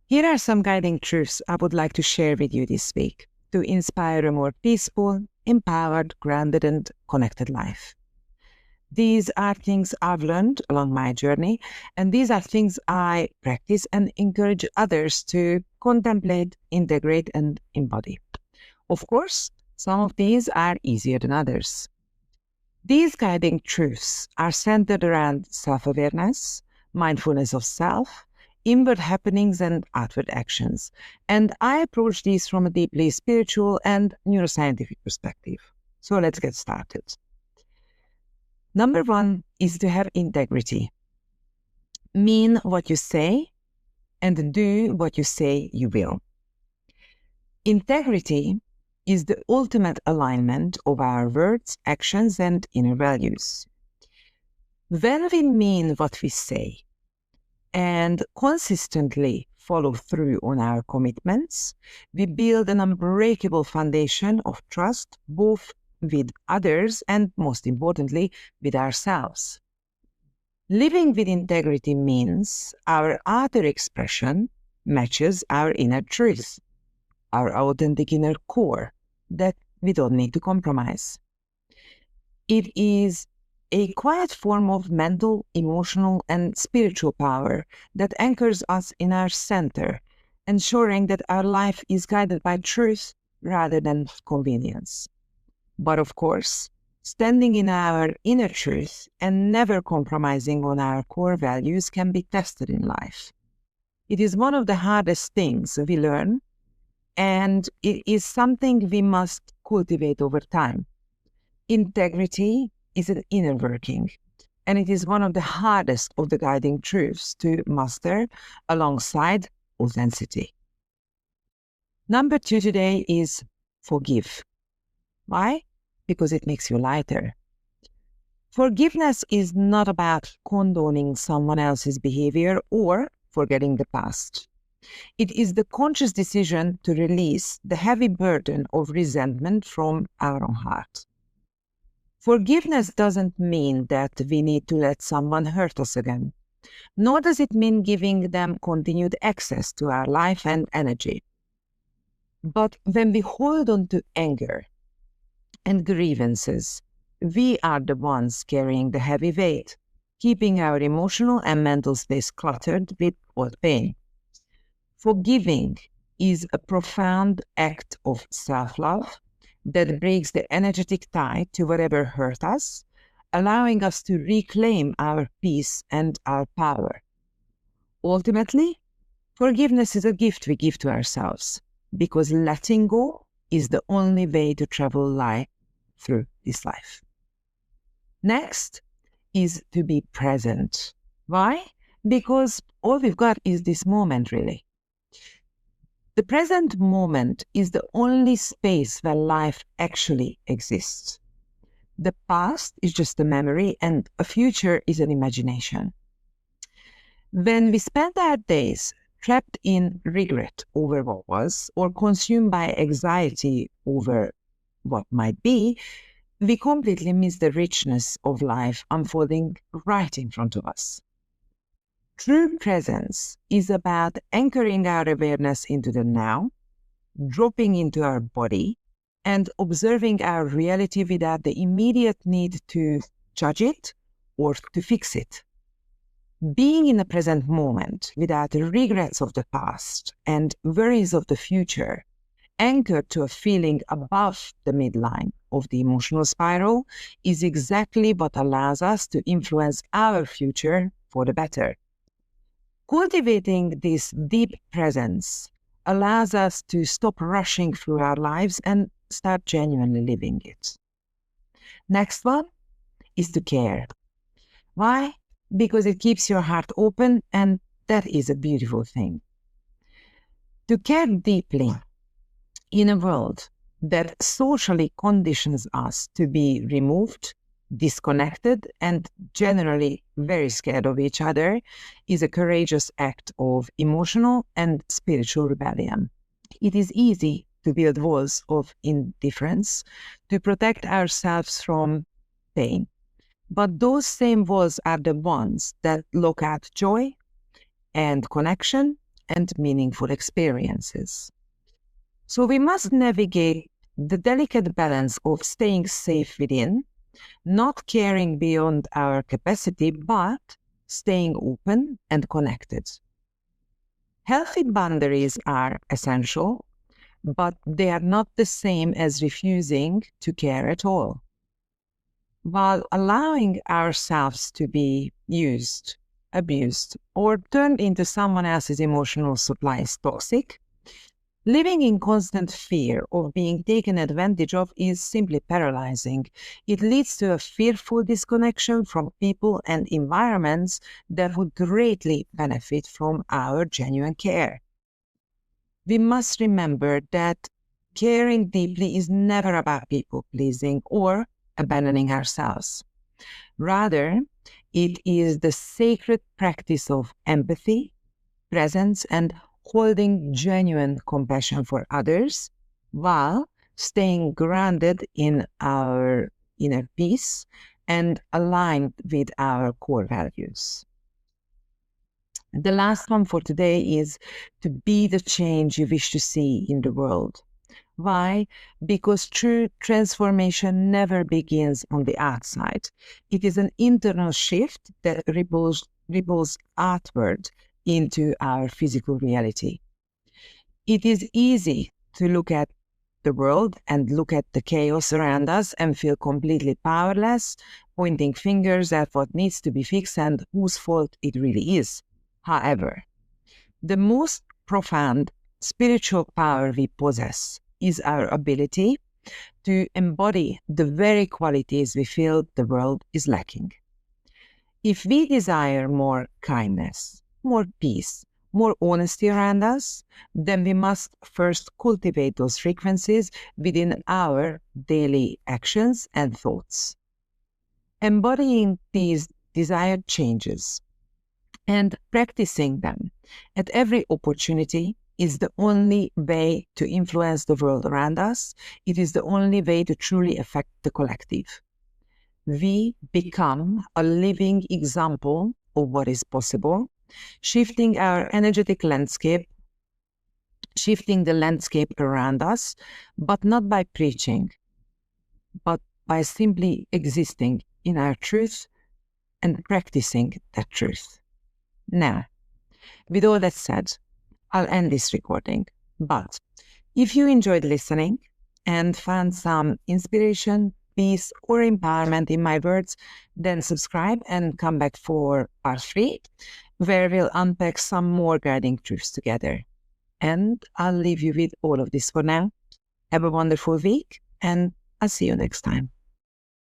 Here are some guiding truths I would like to share with you this week to inspire a more peaceful, empowered, grounded, and connected life. These are things I've learned along my journey, and these are things I practice and encourage others to contemplate, integrate, and embody. Of course, some of these are easier than others. These guiding truths are centered around self-awareness, mindfulness of self, inward happenings, and outward actions. And I approach these from a deeply spiritual and neuroscientific perspective. So let's get started. Number one is to have integrity. Mean what you say and do what you say you will. Integrity is the ultimate alignment of our words, actions, and inner values. When we mean what we say and consistently follow through on our commitments, we build an unbreakable foundation of trust, both with others and, most importantly, with ourselves. Living with integrity means our outer expression matches our inner truth, our authentic inner core, that we don't need to compromise. It is a quiet form of mental, emotional, and spiritual power that anchors us in our center, ensuring that our life is guided by truth rather than convenience. But of course, standing in our inner truth and never compromising on our core values can be tested in life. It is one of the hardest things we learn, and it is something we must cultivate over time. Integrity is an inner working, and it is one of the hardest of the guiding truths to master alongside authenticity. Number two today is forgive. Why? Because it makes you lighter. Forgiveness is not about condoning someone else's behavior or forgetting the past. It is the conscious decision to release the heavy burden of resentment from our own heart. Forgiveness doesn't mean that we need to let someone hurt us again, nor does it mean giving them continued access to our life and energy. But when we hold on to anger and grievances, we are the ones carrying the heavy weight, keeping our emotional and mental space cluttered with old pain. Forgiving is a profound act of self-love that breaks the energetic tie to whatever hurt us, allowing us to reclaim our peace and our power. Ultimately, forgiveness is a gift we give to ourselves, because letting go is the only way to travel light through this life. Next is to be present. Why? Because all we've got is this moment, really. The present moment is the only space where life actually exists. The past is just a memory, and a future is an imagination. When we spend our days trapped in regret over what was, or consumed by anxiety over what might be, we completely miss the richness of life unfolding right in front of us. True presence is about anchoring our awareness into the now, dropping into our body, and observing our reality without the immediate need to judge it or to fix it. Being in the present moment without the regrets of the past and worries of the future, anchored to a feeling above the midline of the emotional spiral, is exactly what allows us to influence our future for the better. Cultivating this deep presence allows us to stop rushing through our lives and start genuinely living it. Next one is to care. Why? Because it keeps your heart open, and that is a beautiful thing. To care deeply in a world that socially conditions us to be removed, disconnected, and generally very scared of each other is a courageous act of emotional and spiritual rebellion. It is easy to build walls of indifference to protect ourselves from pain. But those same walls are the ones that lock out joy and connection and meaningful experiences. So we must navigate the delicate balance of staying safe within, not caring beyond our capacity, but staying open and connected. Healthy boundaries are essential, but they are not the same as refusing to care at all. While allowing ourselves to be used, abused, or turned into someone else's emotional supply is toxic, living in constant fear of being taken advantage of is simply paralyzing. It leads to a fearful disconnection from people and environments that would greatly benefit from our genuine care. We must remember that caring deeply is never about people-pleasing or abandoning ourselves. Rather, it is the sacred practice of empathy, presence, and holding genuine compassion for others while staying grounded in our inner peace and aligned with our core values. The last one for today is to be the change you wish to see in the world. Why? Because true transformation never begins on the outside. It is an internal shift that ripples outward into our physical reality. It is easy to look at the world and look at the chaos around us and feel completely powerless, pointing fingers at what needs to be fixed and whose fault it really is. However, the most profound spiritual power we possess is our ability to embody the very qualities we feel the world is lacking. If we desire more kindness, more peace, more honesty around us, then we must first cultivate those frequencies within our daily actions and thoughts. Embodying these desired changes and practicing them at every opportunity is the only way to influence the world around us. It is the only way to truly affect the collective. We become a living example of what is possible, shifting our energetic landscape, shifting the landscape around us, but not by preaching, but by simply existing in our truth and practicing that truth. Now, with all that said, I'll end this recording. But if you enjoyed listening and found some inspiration, peace, or empowerment in my words, then subscribe and come back for part 3, where we'll unpack some more guiding truths together. And I'll leave you with all of this for now. Have a wonderful week, and I'll see you next time.